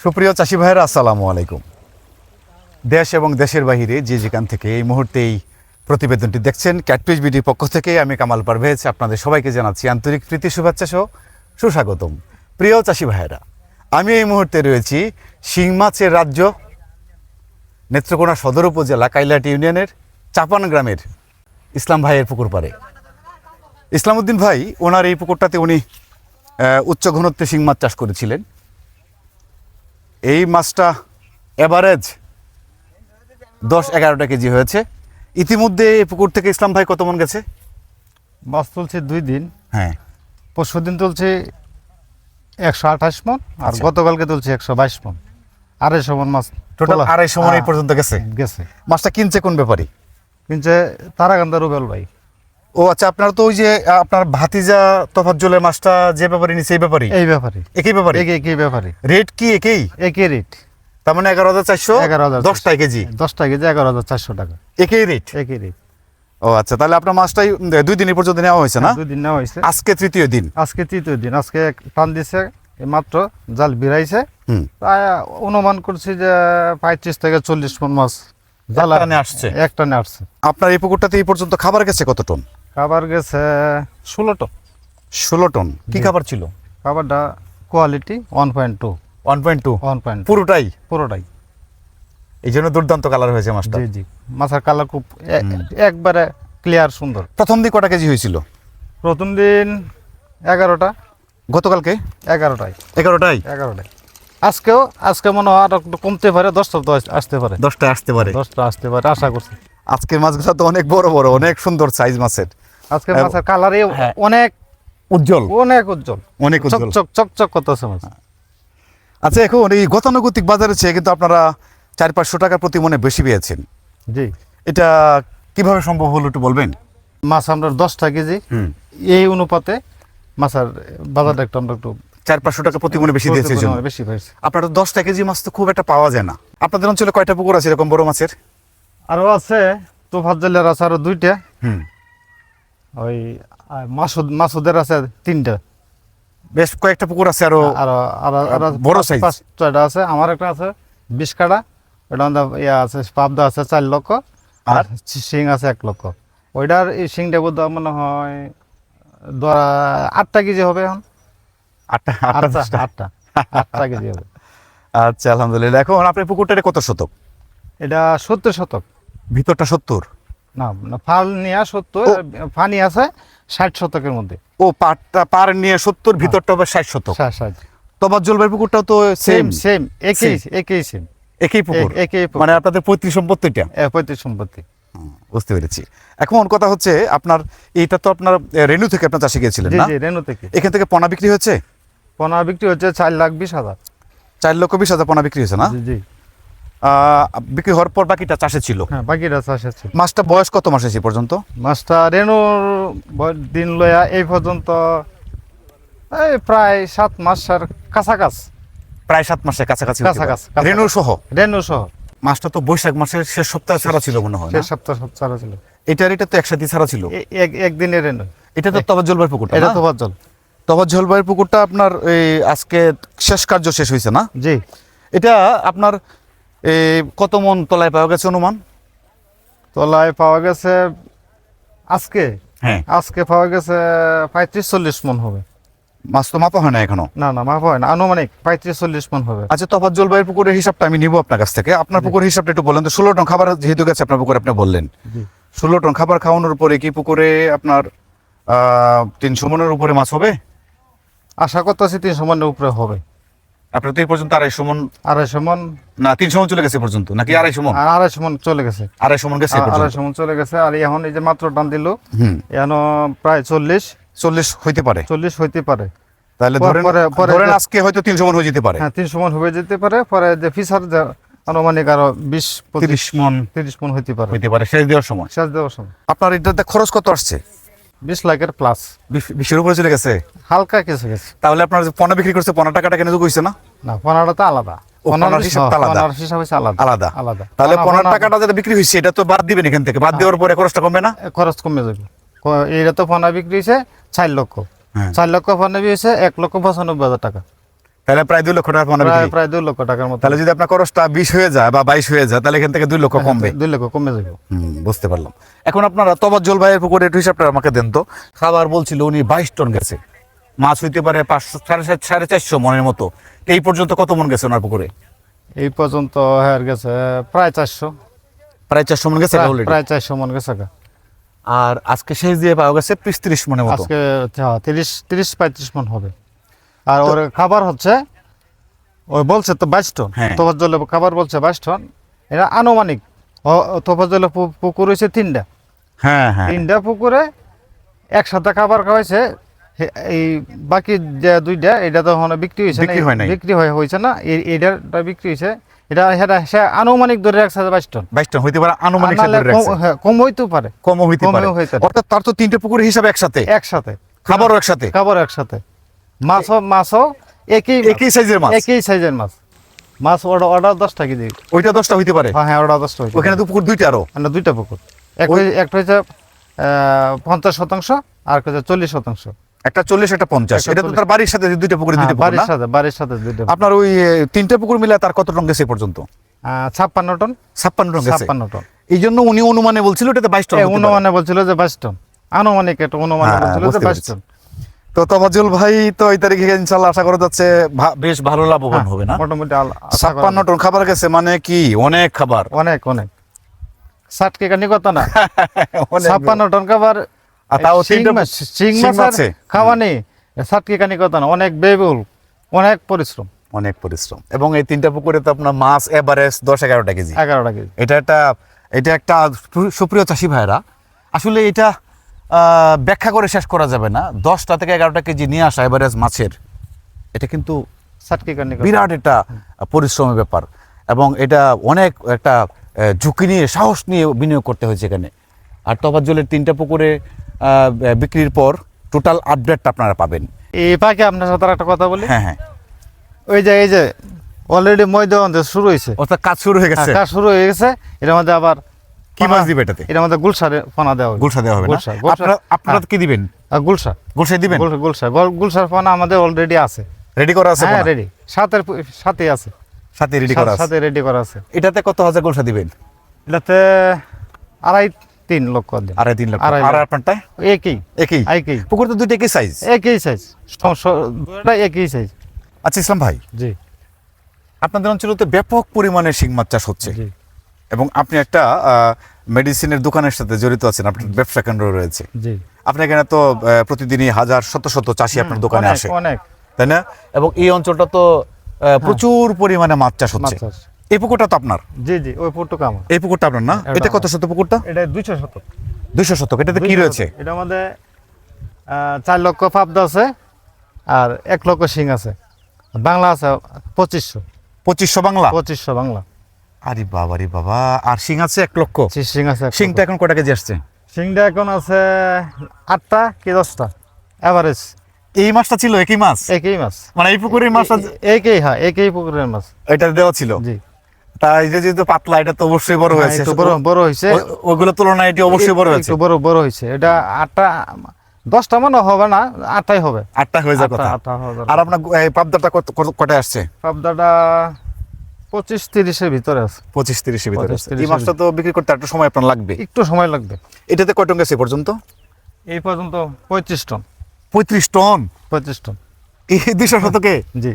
সুপ্রিয় চাষি ভাইয়েরা, আসসালামু আলাইকুম। দেশ এবং দেশের বাইরে যে যেখান থেকে এই মুহূর্তেই প্রতিবেদনটি দেখছেন, ক্যাটফিশ বিডির পক্ষ থেকে আমি কামাল পারভেজ আপনাদের সবাইকে জানাচ্ছি আন্তরিক প্রীতি শুভেচ্ছা সহ সুস্বাগতম। প্রিয় চাষি ভাইয়েরা, আমি এই মুহূর্তে রয়েছি শিং মাছের রাজ্য নেত্রকোনা সদর উপজেলা কাইলাটি ইউনিয়নের চাপান গ্রামের ইসলাম ভাইয়ের পুকুর পাড়ে। ইসলামউদ্দিন ভাই ওনার এই পুকুরটাতে উনি উচ্চ ঘনত্বে শিং মাছ চাষ করেছিলেন। এই মাছটা এভারেজ 10-11টা কেজি হয়েছে। ইতিমধ্যে এই পুকুর থেকে ইসলাম ভাই কত মন গেছে? মাছ তুলছে 2 দিন। হ্যাঁ, পরশু দিন তুলছে 128 মন, আর আচ্ছা। গতকালকে তুলছে 122 মন। 250 মন মাছ টোটাল 250 মন এই পর্যন্ত গেছে। গেছে। মাছটা কিনছে কোন ব্যাপারী? কিনছে তারাকান্দা রুবেল ভাই। ও আচ্ছা, আপনার তো ওই যে আপনার ভাতিজা তোফাজ্জলের মাছটা যে ব্যাপারী নিছে এই ব্যাপারী এই ব্যাপারে একই ব্যাপারী? একই ব্যাপারে। রেট কি একই? একই রেট। তার মানে 11,400 10টা কেজি 10টা কেজি 11,400 টাকা। একই রেট? একই রেট। ও আচ্ছা, তাহলে আপনার মাছটাই 2 দিন পর্যন্ত নেওয়া হয়েছে না? 2 দিন নেওয়া হয়েছে। আজকে তৃতীয় দিন। আজকে তৃতীয় দিন। আজকে টান দিছে, মাত্র জাল বিরাইছে। হুম, তাই অনুমান করছি যে 35 থেকে 40 মন মাছ জাল টানে আসছে। এক টানে আসছে। আপনার এই পুকুরটাতে এই পর্যন্ত খাবার গেছে কত টন? খাবার গেছে 16 টন। 16 টন। কি জি। খাবার ছিল? খাবারটা কোয়ালিটি 1.2 1.2 পুরোটাই? পুরোটাই। এই জন্য দুর্দান্ত কালার হয়েছে মাছটা। জি জি, মাছের কালার খুব একবারে ক্লিয়ার সুন্দর। প্রথম দিন কটা কেজি হয়েছিল? প্রথম দিন 11টা। গতকালকে 11টায় 11টাই। আজকে মনে হয় আর একটু কমতে পারে, 10টা তো আসতে পারে। 10টা আসতে পারে। 10টা আসতে পারে আশা করছি। আজকের মাছগুলো তো অনেক বড় বড়, অনেক সুন্দর সাইজ মাছের। আজকে মাছের কালারে হ্যাঁ। অনেক উজ্জ্বল, অনেক উজ্জ্বল, অনেক উজ্জ্বল। চকচক করতেছে মাছ। আচ্ছা, এখন এই গতানুগতিক বাজারে চেয়ে কিন্তু আপনারা 400-500 টাকা প্রতি মনে বেশি পেয়েছেন। জি। এটা কিভাবে সম্ভব হলো একটু বলবেন? মাছ আমরা 10টা কেজি, এই অনুপাতে মাছের বাজারটা আমরা একটু 400-500 টাকা প্রতি মনে বেশি দিয়েছে। বেশি পাইছি। আপনারা 10টা কেজি মাছ তো খুব একটা পাওয়া যায় না। আপনাদের অঞ্চলে কয়টা পুকুর আছে এরকম বড় মাছের? আরো আছে তোফাজ্জলের আছে আরো 2টা। ওই মাসুদের আছে 3টা। বেশ কয়েকটা পুকুর আছে আরো আর বড় size। 5-6টা আছে। আমার একটা আছে 20 কাটা, ওটা আছে পাবদা আছে 4 লক্ষ, আর শিং আছে 1 লক্ষ। ওইটার এই শিংটা বোধ মনে হয় 8টা কেজি হবে এখন। 8টা কেজি হবে। আচ্ছা, আলহামদুলিল্লাহ। এখন আপনার পুকুরটা কত শতক? এটা 70 শতক। ভিতরটা 70? না না, ফাল নিয়ে 70, ফানি আছে 60 শতকের মধ্যে। ও, পার নিয়ে 70, ভিতরটা হবে 60 শতক। তোফাজ্জল ভাই পুকুরটাও তো সেম একই পুকুর? মানে আপনাদের পৈতৃক সম্পত্তিটা? পৈতৃক সম্পত্তি। বুঝতে পেরেছি। এখন কথা হচ্ছে, আপনার এইটা তো আপনার রেনু থেকে আপনার চাষে গিয়েছিলেন না? জি, রেনু থেকে। এখান থেকে পোনা বিক্রি হচ্ছে? পোনা বিক্রি হচ্ছে 4,20,000। 4,20,000 পোনা বিক্রি হয়েছে না? জি। বিক্রি হওয়ার পর বাকিটা চাষে ছিল? হ্যাঁ, বাকিটা চাষে ছিল। মাছটা বয়স কত মাস আছে পর্যন্ত? মাছটা রেনুর দিন লয়া এই পর্যন্ত এই প্রায় 7 মাসের কাছাকাছি। প্রায় 7 মাসের কাছাকাছি রেনু সহ। মাছটা তো বৈশাখ মাসের শেষ সপ্তাহে ছাড়া ছিল মনে হয়। শেষ সপ্তাহ ছাড়া ছিল। এটা তো একসাথে ছাড়া ছিল। একদিনের রেনু। এটা তো তোফাজ্জল ভাইয়ের পুকুরটা? এটা তোফাজ্জল। তোফাজ্জল ভাইয়ের পুকুরটা আপনার এই আজকে শেষ কার্য শেষ হয়েছে না? জি। এটা আপনার কত মন তলায় পাওয়া গেছে অনুমান? তলায় পাওয়া গেছে হ্যাঁ, আজকে পাওয়া গেছে 35-40 মন হবে। মাছ তো মাপা হয় না এখনো? না, মাপা হয় না, আনুমানিক 35-40 মন হবে। আচ্ছা, তোফাজ্জল ভাইয়ের পুকুরের হিসাবটা আমি নিব আপনার কাছ থেকে। আপনার পুকুরের হিসাবটা একটু বলেন তো। 16 টন খাবার যেহেতু গেছে আপনার পুকুরে, আপনি বললেন 16 টন খাবার খাওয়ানোর পরে কি পুকুরে আপনার 300 মনের উপরে মাছ হবে? আশা করতেছি 300 মনের উপরে হবে। আপনার তো এই পর্যন্ত 250 মন? 250 মন না, 300 মন চলে গেছে পর্যন্ত নাকি 250 মন? 250 মন চলে গেছে। 250 মন গেছে? 250 মন চলে গেছে। আর এখন এই যে মাত্র টান দিল, এখন প্রায় 40 হইতে পারে। 40 হইতে পারে। তাহলে ধরেন আজকে হয়তো 300 মন হয়ে যেতে পারে। হ্যাঁ, 300 মন হয়ে যেতে পারে। পরে যে ফিসার আনুমানিক আরো 20-30 মন হইতে পারে শেষ দেওয়ার সময়। আপনার এটাতে খরচ কত আসছে? 20 লাখের প্লাস। 20-এর উপরে চলে গেছে? হালকা কিছু গেছে। তাহলে আপনার যে পোনা বিক্রি করছে, পোনা টাকাটা কেন কইছে না? না, পোনাটা তো আলাদা। পোনার হিসাব আলাদা। তাহলে পোনার টাকাটা যেটা বিক্রি হইছে এটা তো বাদ দিবেন এখান থেকে। বাদ দেওয়ার পরে খরচটা কমবে না? খরচ কমে যাবে। এইটা তো পোনা বিক্রি হইছে 4 লক্ষ। হ্যাঁ। 4,95,000 হয়েছে 1,95,000 টাকা, তাহলে প্রায় 2 লক্ষ টাকা পাওনা বিক্রি। প্রায় 2 লক্ষ টাকার মতো। তাহলে যদি আপনার খরচটা 20 হয়ে যায় বা 22 হয়ে যায় তাহলে এখান থেকে 2 লক্ষ কমবে। 2 লক্ষ কমে যাবে। বুঝতে পারলাম। এখন আপনারা তবাজ্জল ভাইয়ের পুকুরে একটু হিসাবটা আমাকে দেন তো। খাবার বলছিল উনি 22 টন গেছে, মাছ হইতে পারে 500 450 মনের মতো। এই পর্যন্ত কত মন গেছে ওনার পুকুরে? এই পর্যন্ত হয়ে গেছে প্রায় 400, প্রায় 400 মন গেছে অলরেডি। প্রায় 400 মন গেছে। আর আজকে শেষ দিয়ে পাওয়া গেছে 30 মনের মতো। আজকে 30-35 মন হবে। আর ওর খাবার হচ্ছে ওই বলছে তো 22 টন, হ্যাঁ। তোফাজ্জল খাবার বলছে 22 টন। এটা আনুমানিক। তোফাজ্জল পুকুর হয়েছে 3টা, হ্যাঁ হ্যাঁ 3টা পুকুরে একসাথে খাবার খাওয়াইছে। এই বাকি যে 2টা এটা তো এখনো বিক্রি হয়েছে না, বিক্রি হয় নাই। বিক্রি হয়েছে না। এইটা বিক্রি হয়েছে। এটা সে আনুমানিক ধরে রাখছে 22 টন। 22 টন হইতে পারে আনুমানিক নাহলে হিসাবে রাখছে। হ্যাঁ, কম হইতেও পারে। কমও হইতে পারে। কমও হইতে পারে। অর্থাৎ তার তো 3টে পুকুরের হিসাব একসাথে, একসাথে খাবারও একসাথে, খাবার একসাথে, মাছও একই একই সাইজের মাছ। একই সাইজের মাছ অর্ডার 10টা কেজি। ওইটা 10টা হইতে পারে। হ্যাঁ অর্ডার 10টা হয়েছে। ওখানে তো পুকুর 2টা আরো। মানে 2টা পুকুর, একটা হচ্ছে 50% আর একটা হচ্ছে 40%। একটা 40 একটা 50। একটা এটা তো 40 তার বাড়ির সাথে 2টা পুকুরে 2টা পুকুর না? বাড়ির সাথে 2টা। আপনার ওই 3টে পুকুর মিলে তার কত টন গেছে এই পর্যন্ত? 56 টন। 56 টন গেছে। 56 টন। এই জন্য উনি অনুমানে বলছিল এটাতে 22 টন হতে পারে। অনুমানে বলছিল যে 22 টন, আনুমানিক একটা অনুমানে হ্যাঁ, বলছিল যে বুঝতে 22 পেরেছি। টন। তো তবাজ্জল ভাই তো এই তারিখে ইনশাআল্লাহ আশা করা যাচ্ছে বেশ ভালো লাভবান হবে না? মোটামুটি 56 টন খাবার গেছে মানে কি অনেক খাবার। অনেক 60 কে কানি কথা না। অনেক। 56 টন খাবার। আর তাও শিং 3টা মাছ শিং মাছের মাছে। খাওয়া নেই। 60 কে কানি কথা না, অনেক ব্যয়বহুল, অনেক পরিশ্রম। অনেক পরিশ্রম। এবং এই 3টা পুকুরে তো আপনার মাছ এভারেজ 10-11টা কেজি। 11টা কেজি। এটা একটা সুপ্রিয় চাষি ভাইরা, আসলে এটা ব্যাখ্যা করে শেষ করা যাবে না। 10টা থেকে 11টা কেজি নিয়ে আসা এভারেজ মাছের, এটা কিন্তু 60 কে কানি কথা। বিরাট একটা পরিশ্রমের ব্যাপার। এবং এটা অনেক একটা ঝুঁকি নিয়ে সাহস নিয়ে বিনিয়োগ করতে হয়েছে এখানে। আর তফাজ্জলের 3টা পুকুরে বিক্রির পর টোটাল আপডেটটা আপনারা পাবেন। এই পাকে আপনার সাথে একটা কথা বলি। হ্যাঁ হ্যাঁ, এই যে অলরেডি ময়দান শুরু হয়েছে, অর্থাৎ কাজ শুরু হয়ে গেছে। কাজ শুরু হয়ে গেছে। এটার মধ্যে আবার কি মাছ দিবে এটাতে? এটার মধ্যে গুলশারে পোনা দেওয়া হবে। গুলশা দেওয়া হবে না? আপনারা কি দিবেন? গুলশা গুলশাই দিবেন? গুলশার পোনা আমাদের অলরেডি আছে। রেডি করা আছে? হ্যাঁ রেডি, সাথে আছে, সাথে রেডি করা আছে। সাথে রেডি করা আছে। এটাতে কত হাজার গুলশা দিবেন? এটাতে 2.5-3 লক্ষ দিন। 2.5-3 লক্ষ। আড়াই আর লাখ। আপনারটা? একই একই পুকুর তো দুইটা একই সাইজ। একই সাইজ, দুটোটা একই সাইজ। আচ্ছা ইসলাম ভাই, জি আপনাদের অঞ্চলে তো ব্যাপক পরিমাণে শিং মাছ চাষ হচ্ছে জি এবং আপনি একটা মেডিসিনের দোকানের সাথে জড়িত আছেন, আপনার ব্যবসা কেন্দ্র রয়েছে। জি। আপনার এখানে তো প্রতিদিনই হাজার শত শত চাষি আপনার দোকানে অনেক, আসে, অনেক তাই না? এবং এই অঞ্চলটা তো প্রচুর পরিমাণে মাছ চাষ হচ্ছে। মাছ চাষ। এই পুকুরটা তো আপনার? জি জি, ওই পুটুক আমার। এই পুকুরটা আপনার না? এটা এটা কত আমার। শত পুকুরটা? এটা 200 শতক। 200 শতক। এটাতে কি 200 রয়েছে? শতক। এটার মধ্যে 4 লক্ষ পাবদা আছে আর 1 লক্ষ শিং আছে। বাংলা আছে 2500। 2500 বাংলা? 2500 বাংলা। আরে বাবা রে বাবা। আর শিং আছে 1 লক্ষ? শিং আছে 1 শিংটা এখন কটা কেজি আসছে? শিংটা এখন আছে 8টা কি 10টা এভারেজ। এই মাছটা ছিল একই মাছ? একই মাছ, মানে এই পুকুরের মাছটা একই, হ্যাঁ একই পুকুরের মাছ। এটা দেওয়া ছিল? জি। তাই যে যেহেতু পাতলা, এটা তো অবশ্যই বড় হ্যাঁ, হয়েছে। একটু বড় হয়েছে। ওগুলো তুলনায় এটি অবশ্যই বড় হয়েছে। একটু বড় হয়েছে। এটা 8টা 10টা মানে হবে না, 8টাই হবে। 8টা হয়ে যাওয়ার কথা। 8টা হবে। আর আপনার এই পাবদাটা কটায় আসছে? পাবদাটা 25-30 এর ভিতরে আছে। 25-30 এর ভিতরে আছে। 25-30 এই মাছটা তো বিক্রি করতে একটু সময় আপনার লাগবে। একটু সময় লাগবে। এটাতে কয় টন গেছে এ পর্যন্ত? এই পর্যন্ত 35 টন। 35 টন? 25 টন। এই 200 শতকে? জি।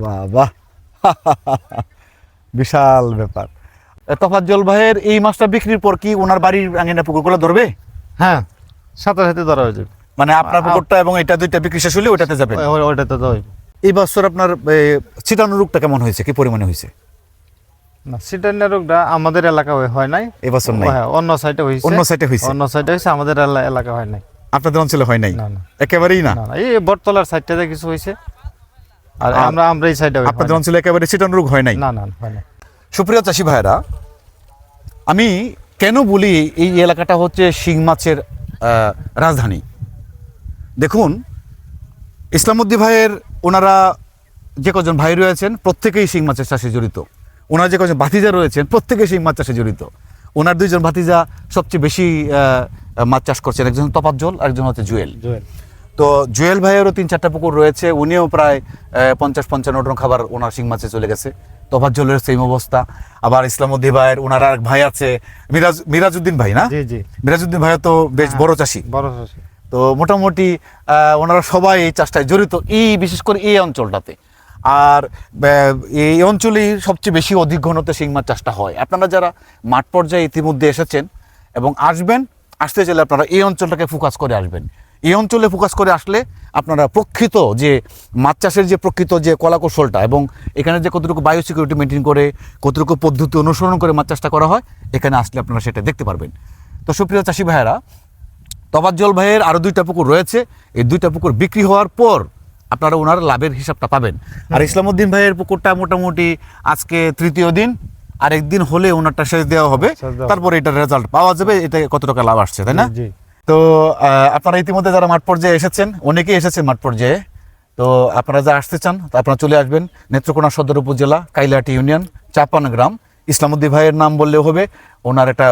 বাবা, বিশাল ব্যাপার। তফাজ্জল ভাইয়ের এই মাছটা বিক্রির পর কি ওনার বাড়ির আঙিনা পুকুরগুলো ধরবে? হ্যাঁ, সাথে ধরা হয়ে যাবে। মানে আপনার পুকুরটা এবং এটা দুইটা বিক্রি শেষ হলে ওটাতে যাবেন? ওইটাতে ধরা হইবে। এই বছর আপনার ছিটানো রোগটা কেমন হয়েছে, কি পরিমাণে হয়েছে? না, সিটানের রোগটা আমাদের এলাকায় হয় নাই। এই বছর নাই? হ্যাঁ, অন্য সাইডে হইছে। অন্য সাইডে হয়েছে? অন্য সাইডে হইছে, আমাদের এলাকা হয় নাই। আপনাদের অঞ্চলে হয় নাই? না না একেবারেই না? না, এই বটতলার সাইডটাতে কিছু হইছে। আর আমরা এই সাইডে আপনাদের অঞ্চলে একেবারে ছিটানো রোগ হয় নাই? না না হয় না। সুপ্রিয় চাষি ভাইরা, আমি কেন বলি এই এলাকাটা হচ্ছে শিং মাছের রাজধানী। দেখুন, ইসলামউদ্দিন ভাইয়ের ওনারা যে কজন ভাই রয়েছেন প্রত্যেকেই শিং মাছের চাষে জড়িত। ওনার যে কজন ভাতিজা রয়েছেন প্রত্যেকেই শিং মাছ চাষে জড়িত। ওনার 2জন ভাতিজা সবচেয়ে বেশি মাছ চাষ করছেন, একজন তফাজ্জল আর একজন হচ্ছে জুয়েল। তো জুয়েল ভাইয়েরও 3-4টা পুকুর রয়েছে, উনিও প্রায় 50-55 টন খাবার ওনার শিং মাছে চলে গেছে। তোফাজ্জলের সেম অবস্থা। আবার ইসলামউদ্দিন ভাইয়ের ওনার আর এক ভাই আছে মিরাজউদ্দিন ভাই, না? জি জি, মিরাজউদ্দিন ভাইও তো বেশ বড় চাষি। বড় চাষি। তো মোটামুটি ওনারা সবাই এই চাষটায় জড়িত, এই বিশেষ করে এই অঞ্চলটাতে। আর এই অঞ্চলেই সবচেয়ে বেশি অধিক ঘনত্বে শিং মাছ চাষটা হয়। আপনারা যারা মাঠ পর্যায়ে ইতিমধ্যে এসেছেন এবং আসতে চাইলে আপনারা এই অঞ্চলটাকে ফোকাস করে আসবেন। এই অঞ্চলে ফোকাস করে আসলে আপনারা প্রকৃত যে মাছ চাষের যে প্রকৃত যে কলাকৌশলটা এবং এখানে যে কতটুকু বায়োসিকিউরিটি মেনটেন করে, কতটুকু পদ্ধতি অনুসরণ করে মাছ চাষটা করা হয়, এখানে আসলে আপনারা সেটা দেখতে পারবেন। তো সুপ্রিয় চাষি ভাইয়েরা, তোফাজ্জল ভাইয়ের আরও 2টা পুকুর রয়েছে। এই 2টা পুকুর বিক্রি হওয়ার পর আপনারা ওনার লাভের হিসাবটা পাবেন। আর ইসলামউদ্দিন ভাইয়ের পুকুরটা মোটামুটি আজকে 3য় দিন, আর একদিন হলে ওনারটা শেষ দেওয়া হবে, তারপরে এটার রেজাল্ট পাওয়া যাবে, এটা কত টাকা লাভ আসছে, তাই না? জি। তো আপনারা ইতিমধ্যে যারা মাঠ পর্যায়ে এসেছেন, অনেকেই এসেছেন মাঠ পর্যায়ে, তো আপনারা যা আসতে চান তা আপনারা চলে আসবেন নেত্রকোনা সদর উপজেলা, কাইলাহাটি ইউনিয়ন, চাপান গ্রাম। ইসলামউদ্দিন ভাইয়ের নাম বললে হবে। ওনার একটা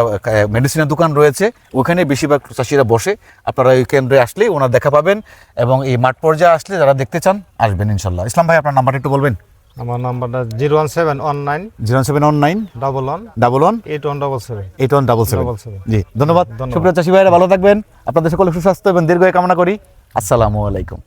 মেডিসিনের দোকান রয়েছে, ওখানে বেশিরভাগ চাষিরা বসে। আপনারা এই কেন্দ্রে আসলে ওনার দেখা পাবেন, এবং এই মাঠ পর্যায়ে আসলে যারা দেখতে চান আসবেন ইনশাল্লাহ। ইসলাম ভাই, আপনার নাম্বারটা একটু বলবেন? আমার নাম্বারটা 01719 0719 11 11 8177 8177। জি, ধন্যবাদ। সুপ্রিয় চাষি ভাইরা, ভালো থাকবেন। আপনাদের সকলে সুস্বাস্থ্য এবং দীর্ঘায়ু কামনা করি। আসসালামু আলাইকুম।